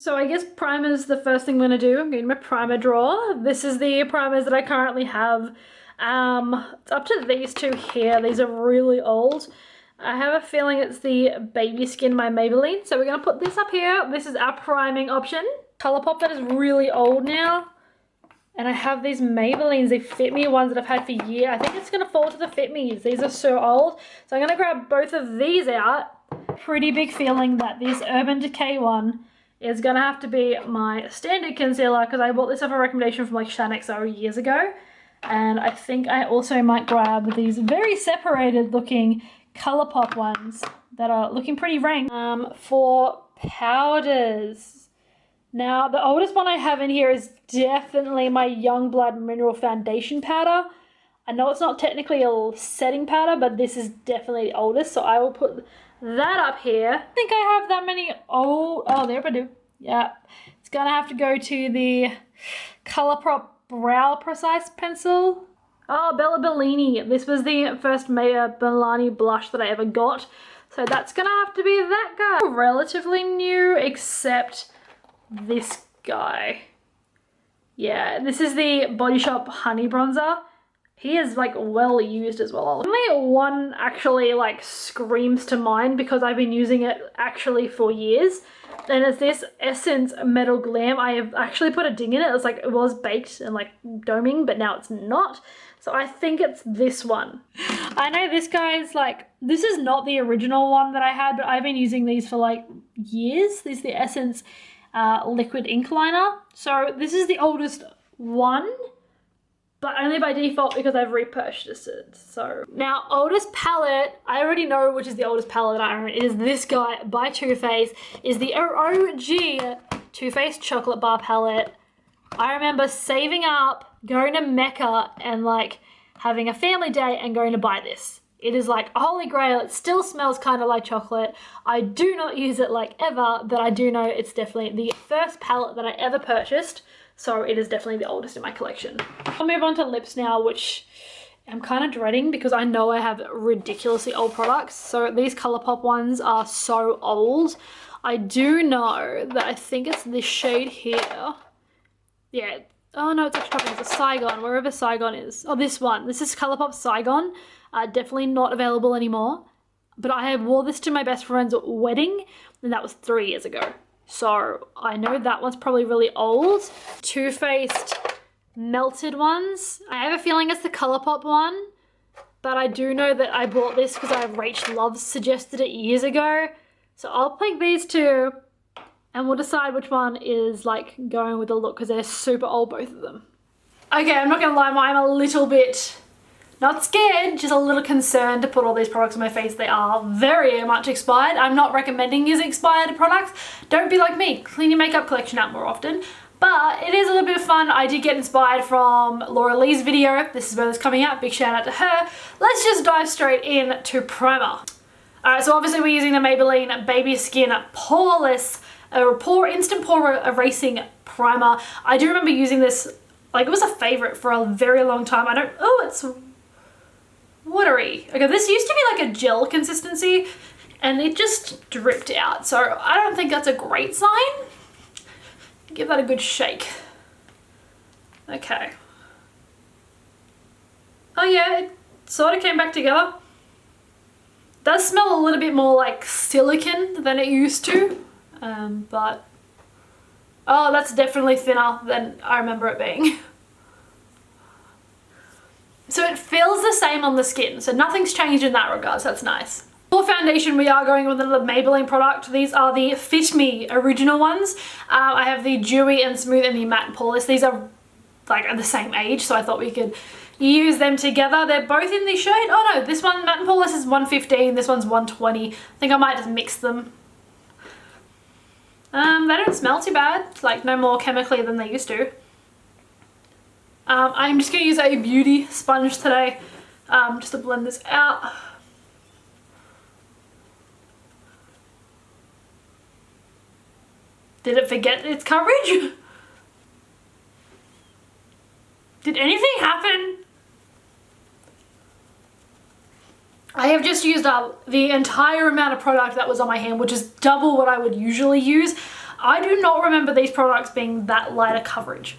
So I guess primer is the first thing I'm going to do. I'm getting my primer drawer. This is the primers that I currently have. It's up to these two here. These are really old. I have a feeling it's the Baby Skin by Maybelline. So we're going to put this up here. This is our priming option. Colourpop that is really old now. And I have these Maybellines, they Fit Me ones that I've had for years. I think it's going to fall to the Fit Me's. These are so old. So I'm going to grab both of these out. Pretty big feeling that this Urban Decay one is going to have to be my standard concealer because I bought this off a recommendation from like Shan XO years ago. And I think I also might grab these very separated looking Colourpop ones that are looking pretty rank. For powders. Now, the oldest one I have in here is definitely my Youngblood Mineral Foundation powder. I know it's not technically a setting powder, but this is definitely the oldest, so I will put that up here. I think I have that many old... Oh, there I do. Yeah. It's gonna have to go to the Colourpop Brow Precise Pencil. Oh, Bella Bellini. This was the first Maya Bellani blush that I ever got. So that's gonna have to be that guy. Relatively new, except this guy. Yeah, this is the Body Shop Honey Bronzer. He is like well used as well. Only one actually like screams to mind because I've been using it actually for years. And it's this Essence Metal Glam. I have actually put a ding in it. It's like it was baked and like doming, but now it's not. So I think it's this one. I know this guy is like, this is not the original one that I had, but I've been using these for like years. This is the Essence Liquid Ink Liner. So this is the oldest one, but only by default because I've repurchased it. So now, oldest palette, I already know which is the oldest palette that I own. It is this guy by Too Faced. Is the OG Too Faced Chocolate Bar palette. I remember saving up, going to Mecca and like having a family day and going to buy this. It is like a holy grail. It still smells kind of like chocolate. I do not use it like ever, but I do know it's definitely the first palette that I ever purchased. So it is definitely the oldest in my collection. I'll move on to lips now, which I'm kind of dreading because I know I have ridiculously old products. So these Colourpop ones are so old. I do know that I think it's this shade here. Yeah. Oh no, it's actually it's a Saigon, wherever Saigon is. Oh, this one. This is Colourpop Saigon. Definitely not available anymore. But I wore this to my best friend's wedding, and that was 3 years ago. So I know that one's probably really old. Too Faced melted ones. I have a feeling it's the Colourpop one, but I do know that I bought this because Rach Love suggested it years ago. So I'll pick these two and we'll decide which one is like going with the look because they're super old, both of them. Okay, I'm not gonna lie, I'm a little bit not scared, just a little concerned to put all these products on my face. They are very much expired. I'm not recommending using expired products. Don't be like me. Clean your makeup collection out more often. But it is a little bit of fun. I did get inspired from Laura Lee's video. This is where it's coming out. Big shout out to her. Let's just dive straight into primer. Alright, so obviously we're using the Maybelline Baby Skin Poreless Instant Pore Erasing Primer. I do remember using this, like it was a favorite for a very long time. It's watery. Okay, this used to be like a gel consistency and it just dripped out. So I don't think that's a great sign. Give that a good shake. Okay. Oh yeah, it sort of came back together. Does smell a little bit more like silicone than it used to. But oh, that's definitely thinner than I remember it being. So it feels the same on the skin, so nothing's changed in that regard, so that's nice. For foundation, we are going with another Maybelline product. These are the Fit Me original ones. I have the Dewy and Smooth and the Matte and Poreless. These are like at the same age, so I thought we could use them together. They're both in the shade. Oh no, this one, Matte and Poreless, is 115, this one's 120. I think I might just mix them. They don't smell too bad, like no more chemically than they used to. I'm just going to use a beauty sponge today just to blend this out. Did it forget its coverage? Did anything happen? I have just used up the entire amount of product that was on my hand, which is double what I would usually use. I do not remember these products being that lighter coverage.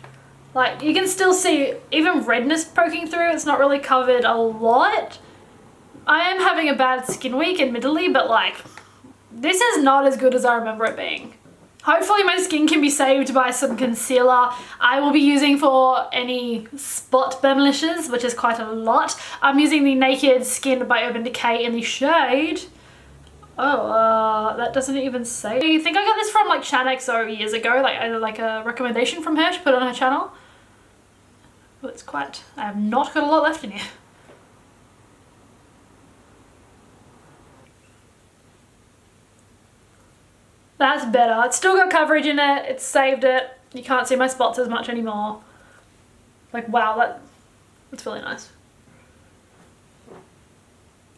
Like, you can still see even redness poking through. It's not really covered a lot. I am having a bad skin week, admittedly, but like, this is not as good as I remember it being. Hopefully my skin can be saved by some concealer I will be using for any spot blemishes, which is quite a lot. I'm using the Naked Skin by Urban Decay in the shade. Oh, that doesn't even say. I think I got this from like Shaaanxo years ago, like a recommendation from her to put on her channel. Oh, it's quite, I have not got a lot left in here. That's better. It's still got coverage in it. It's saved it. You can't see my spots as much anymore. Like, wow, that's really nice.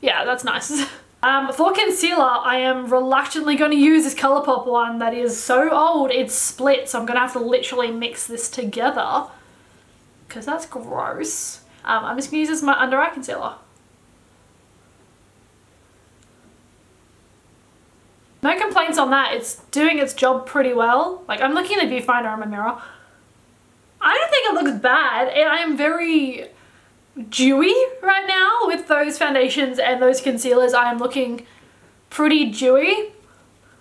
Yeah, that's nice. For concealer, I am reluctantly going to use this Colourpop one that is so old it's split, so I'm going to have to literally mix this together because that's gross. I'm just going to use this as my under eye concealer. No complaints on that. It's doing its job pretty well. Like, I'm looking at the viewfinder on my mirror. I don't think it looks bad. I am very dewy right now with those foundations and those concealers. I am looking pretty dewy.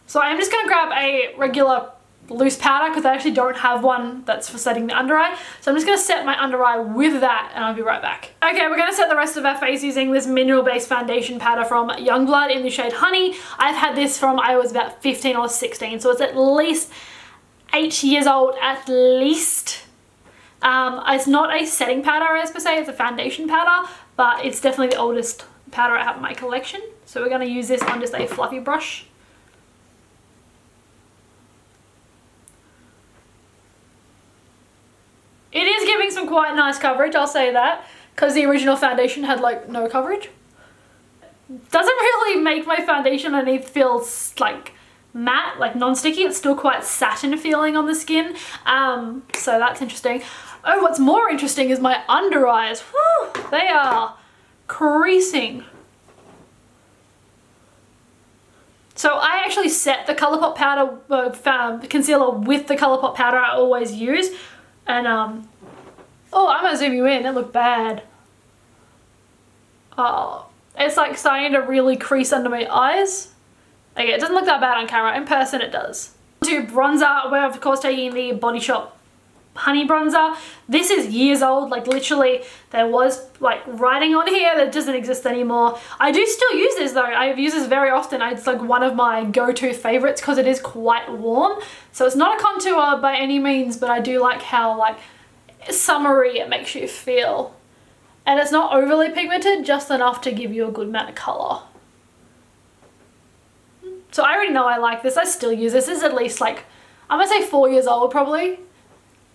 So I'm just going to grab a regular loose powder because I actually don't have one that's for setting the under eye. So I'm just going to set my under eye with that and I'll be right back. Okay, we're going to set the rest of our face using this mineral based foundation powder from Youngblood in the shade Honey. I've had this from I was about 15 or 16, so it's at least 8 years old at least. It's not a setting powder as per se, it's a foundation powder, but it's definitely the oldest powder I have in my collection. So we're going to use this on just a fluffy brush. It is giving some quite nice coverage, I'll say that, because the original foundation had like no coverage. Doesn't really make my foundation underneath feel like matte, like non-sticky. It's still quite satin feeling on the skin, so that's interesting. Oh, what's more interesting is my under eyes. Whew, they are creasing. So I actually set the Colourpop powder, concealer with the Colourpop powder I always use. And, oh, I'm gonna zoom you in, it looked bad. Oh, it's like starting to really crease under my eyes. Okay, it doesn't look that bad on camera, in person it does. To bronzer, we're of course taking the Body Shop Honey Bronzer. This is years old, like literally there was like writing on here that doesn't exist anymore. I do still use this though, I use this very often. It's like one of my go-to favorites because it is quite warm. So it's not a contour by any means, but I do like how like summery it makes you feel. And it's not overly pigmented, just enough to give you a good amount of colour. So I already know I like this, I still use this. This is at least like, I'm gonna say 4 years old probably.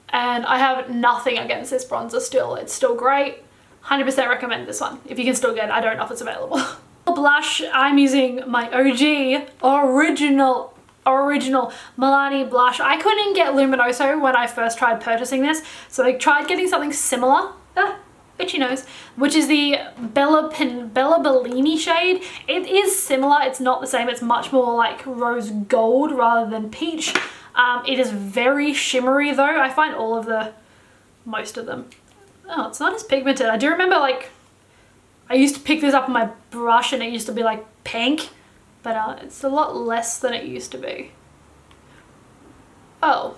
And I have nothing against this bronzer still. It's still great. 100% recommend this one. If you can still get it, I don't know if it's available. Blush, I'm using my OG, original Milani blush. I couldn't get Luminoso when I first tried purchasing this. So I tried getting something similar. Itchy nose. Which is the Bella Bellini shade. It is similar. It's not the same. It's much more like rose gold rather than peach. It is very shimmery though. I find most of them. Oh, it's not as pigmented. I do remember like, I used to pick this up on my brush and it used to be like pink, but it's a lot less than it used to be. Oh.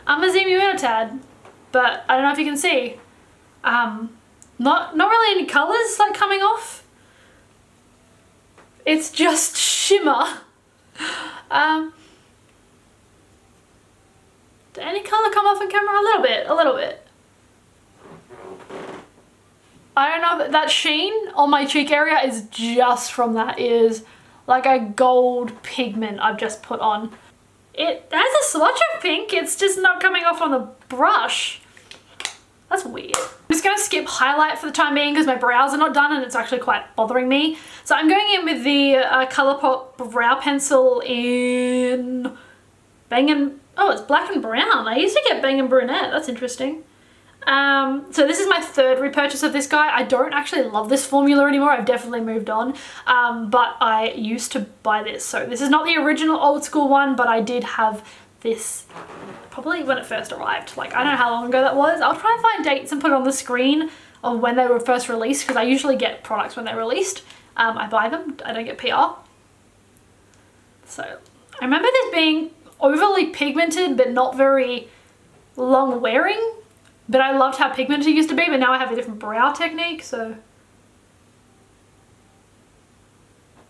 I'm gonna zoom you in a tad, but I don't know if you can see. Not really any colors like coming off. It's just shimmer. Did any colour come off on camera? A little bit. I don't know if that sheen on my cheek area is just from that. It is like a gold pigment I've just put on. It has a swatch of pink, it's just not coming off on the brush. That's weird. I'm just gonna skip highlight for the time being because my brows are not done and it's actually quite bothering me. So I'm going in with the Colourpop brow pencil in Bang & oh, it's black and brown. I used to get Bang & Brunette. That's interesting. So this is my third repurchase of this guy. I don't actually love this formula anymore. I've definitely moved on. But I used to buy this. So this is not the original old school one, but I did have this probably when it first arrived. Like, I don't know how long ago that was. I'll try and find dates and put it on the screen of when they were first released, because I usually get products when they're released. I buy them. I don't get PR. So I remember this being overly pigmented, but not very long wearing. But I loved how pigmented it used to be, but now I have a different brow technique, so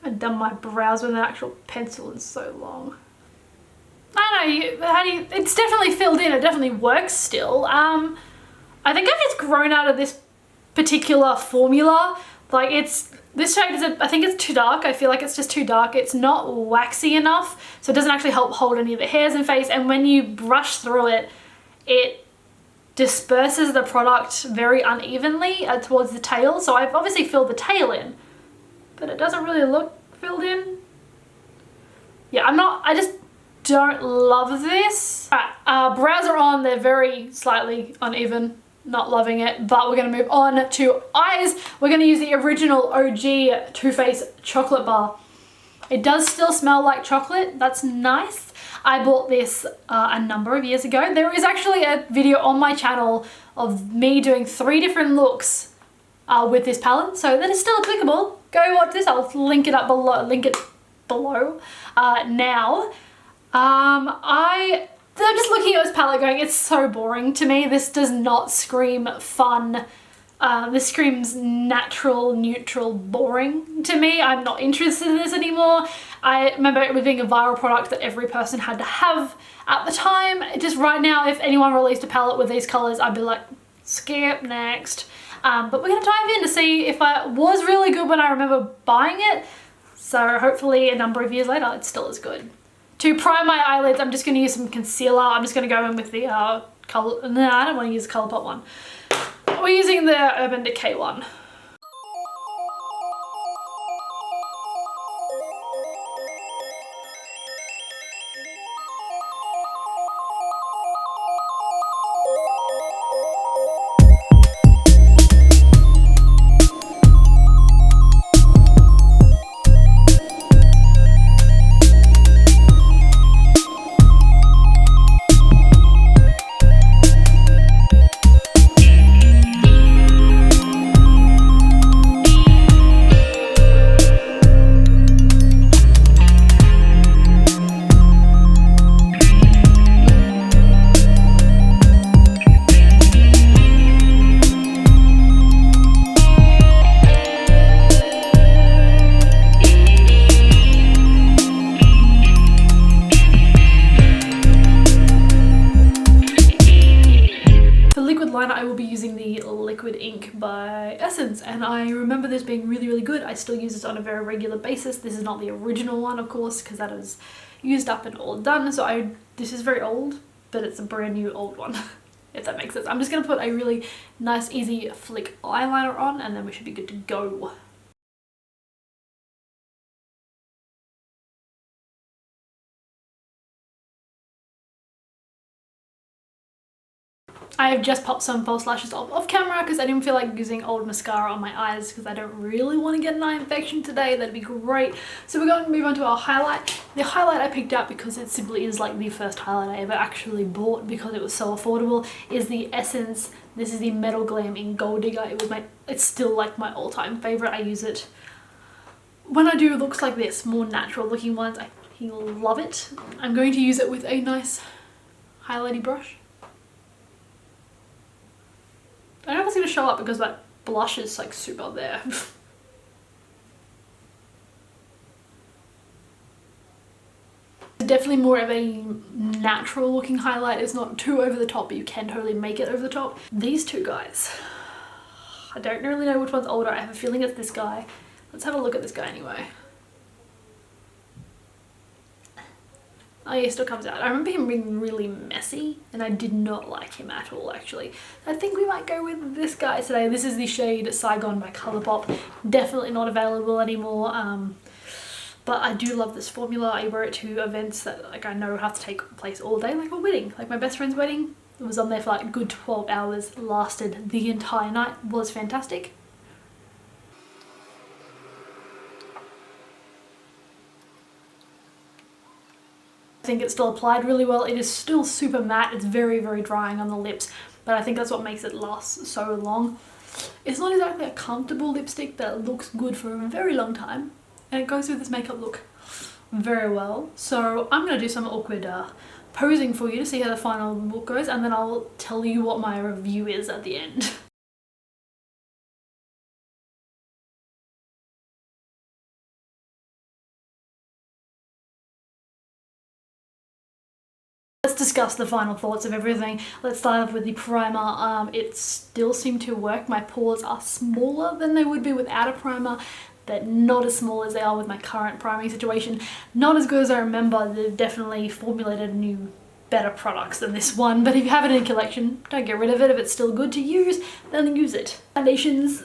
I haven't done my brows with an actual pencil in so long. I don't know, it's definitely filled in, it definitely works still. I think I've just grown out of this particular formula. Like, this shade is, I think it's too dark. I feel like it's just too dark. It's not waxy enough, so it doesn't actually help hold any of the hairs in face, and when you brush through it, it disperses the product very unevenly towards the tail. So I've obviously filled the tail in, but it doesn't really look filled in. Yeah, I just don't love this. Alright, brows are on. They're very slightly uneven. Not loving it, but we're going to move on to eyes. We're going to use the original OG Too Faced chocolate bar. It does still smell like chocolate. That's nice. I bought this a number of years ago. There is actually a video on my channel of me doing 3 different looks with this palette, so that is still applicable. Go watch this. I'll link it up below. Now. I'm just looking at this palette going, it's so boring to me. This does not scream fun. This screams natural, neutral, boring to me. I'm not interested in this anymore. I remember it was being a viral product that every person had to have at the time. Just right now, if anyone released a palette with these colors, I'd be like, skip, next. But we're gonna dive in to see if it was really good when I remember buying it. So hopefully a number of years later, it's still as good. To prime my eyelids, I'm just gonna use some concealer. I'm just gonna go in with the color, no, I don't wanna use the Colourpop one. We're using the Urban Decay one. I will be using the Liquid Ink by Essence, and I remember this being really, really good. I still use this on a very regular basis. This is not the original one, of course, because that is used up and all done. So this is very old, but it's a brand new old one, if that makes sense. I'm just going to put a really nice, easy flick eyeliner on, and then we should be good to go. I have just popped some false lashes off camera because I didn't feel like using old mascara on my eyes because I don't really want to get an eye infection today. That'd be great. So we're going to move on to our highlight. The highlight I picked out because it simply is like the first highlight I ever actually bought because it was so affordable is the Essence. This is the Metal Glam in Gold Digger. It's still like my all-time favorite. I use it when I do looks like this, more natural looking ones. I love it. I'm going to use it with a nice highlighty brush. I don't know if it's going to show up because that blush is like super there. Definitely more of a natural looking highlight. It's not too over the top, but you can totally make it over the top. These two guys, I don't really know which one's older. I have a feeling it's this guy. Let's have a look at this guy anyway. Oh yeah, he still comes out. I remember him being really messy and I did not like him at all actually. I think we might go with this guy today. This is the shade Saigon by Colourpop. Definitely not available anymore. But I do love this formula. I wear it to events that like I know have to take place all day, like a wedding, like my best friend's wedding. It was on there for like a good 12 hours, lasted the entire night, was fantastic. I think it still applied really well. It is still super matte. It's very, very drying on the lips, but I think that's what makes it last so long. It's not exactly a comfortable lipstick that looks good for a very long time, and it goes with this makeup look very well. So I'm going to do some awkward posing for you to see how the final look goes, and then I'll tell you what my review is at the end. Let's discuss the final thoughts of everything. Let's start off with the primer. It still seemed to work. My pores are smaller than they would be without a primer, but not as small as they are with my current priming situation. Not as good as I remember. They've definitely formulated new, better products than this one, but if you have it in collection, don't get rid of it. If it's still good to use, then use it. Foundations,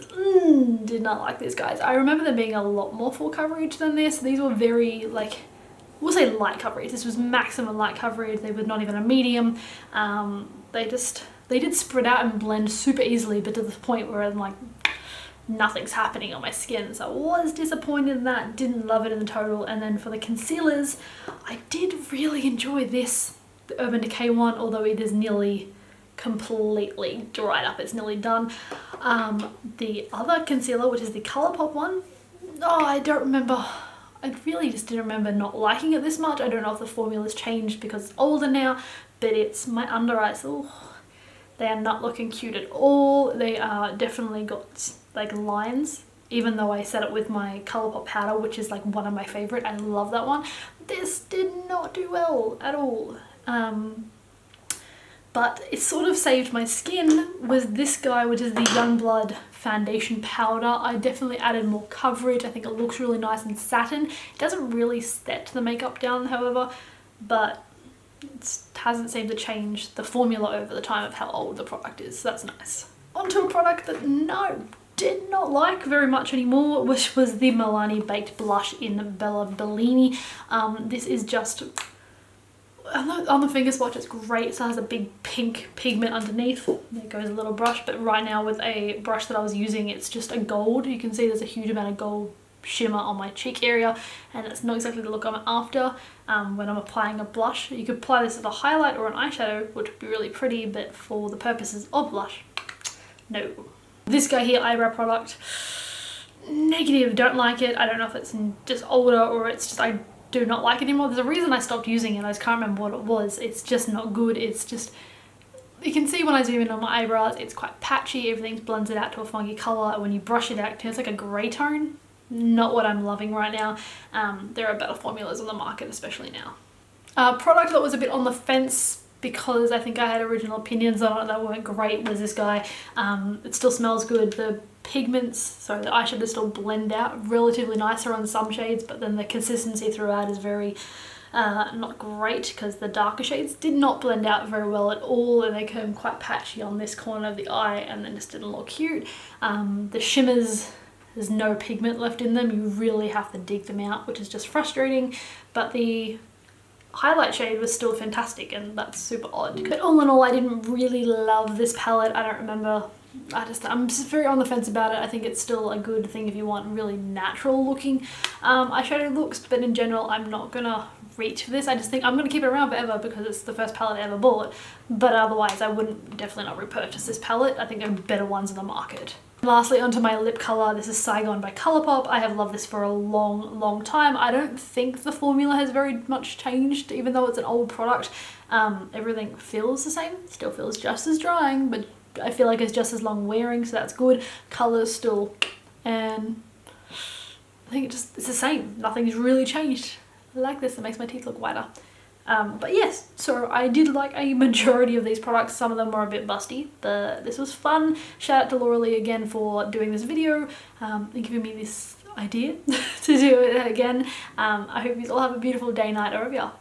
did not like these guys. I remember them being a lot more full coverage than this. These were very, like, we'll say light coverage. This was maximum light coverage. They were not even a medium. They did spread out and blend super easily, but to the point where I'm like, nothing's happening on my skin. So I was disappointed in that, didn't love it in the total. And then for the concealers, I did really enjoy this, the Urban Decay one, although it is nearly completely dried up. It's nearly done. The other concealer, which is the Colourpop one, I don't remember. I really just didn't remember not liking it this much. I don't know if the formula's changed because it's older now, but it's my under eyes. Oh, they are not looking cute at all. They are definitely got like lines, even though I set it with my Colourpop powder, which is like one of my favorite. I love that one. This did not do well at all. But it sort of saved my skin was this guy, which is the Youngblood foundation powder. I definitely added more coverage. I think it looks really nice and satin. It doesn't really set the makeup down, however, but it hasn't seemed to change the formula over the time of how old the product is, so that's nice. Onto a product that did not like very much anymore, which was the Milani Baked Blush in Bella Bellini. This is just, on the finger swatch it's great. It has a big pink pigment underneath. There goes a little brush, but right now with a brush that I was using, it's just a gold. You can see there's a huge amount of gold shimmer on my cheek area, and it's not exactly the look I'm after when I'm applying a blush. You could apply this as a highlight or an eyeshadow, which would be really pretty, but for the purposes of blush, no. This guy here, eyebrow product, negative, don't like it. I don't know if it's just older or it's just I do not like it anymore. There's a reason I stopped using it. I just can't remember what it was. It's just not good. It's just, you can see when I zoom in on my eyebrows, it's quite patchy. Everything's blended out to a funky color, and when you brush it out, it turns like a gray tone. Not what I'm loving right now. There are better formulas on the market, especially now. Product that was a bit on the fence because I think I had original opinions on it that weren't great was this guy. It still smells good. The pigments, so the eyeshadows still blend out relatively nicer on some shades, but then the consistency throughout is very not great because the darker shades did not blend out very well at all, and they became quite patchy on this corner of the eye and then just didn't look cute. The shimmers, there's no pigment left in them. You really have to dig them out, which is just frustrating, but the highlight shade was still fantastic, and that's super odd. But all in all, I didn't really love this palette. I don't remember. I'm just very on the fence about it. I think it's still a good thing if you want really natural looking eyeshadow looks, but in general, I'm not gonna reach for this. I just think I'm gonna keep it around forever because it's the first palette I ever bought, but otherwise I wouldn't definitely not repurchase this palette. I think there are better ones in the market. Lastly, onto my lip color. This is Saigon by Colourpop. I have loved this for a long time. I don't think the formula has very much changed, even though it's an old product. Everything feels the same, still feels just as drying, but I feel like it's just as long wearing, so that's good. Colors still, and I think it's the same. Nothing's really changed. I like this. It makes my teeth look whiter. But yes, so I did like a majority of these products. Some of them were a bit busty, but this was fun. Shout out to Laura Lee again for doing this video and giving me this idea to do it again. I hope you all have a beautiful day, night, or wherever you are.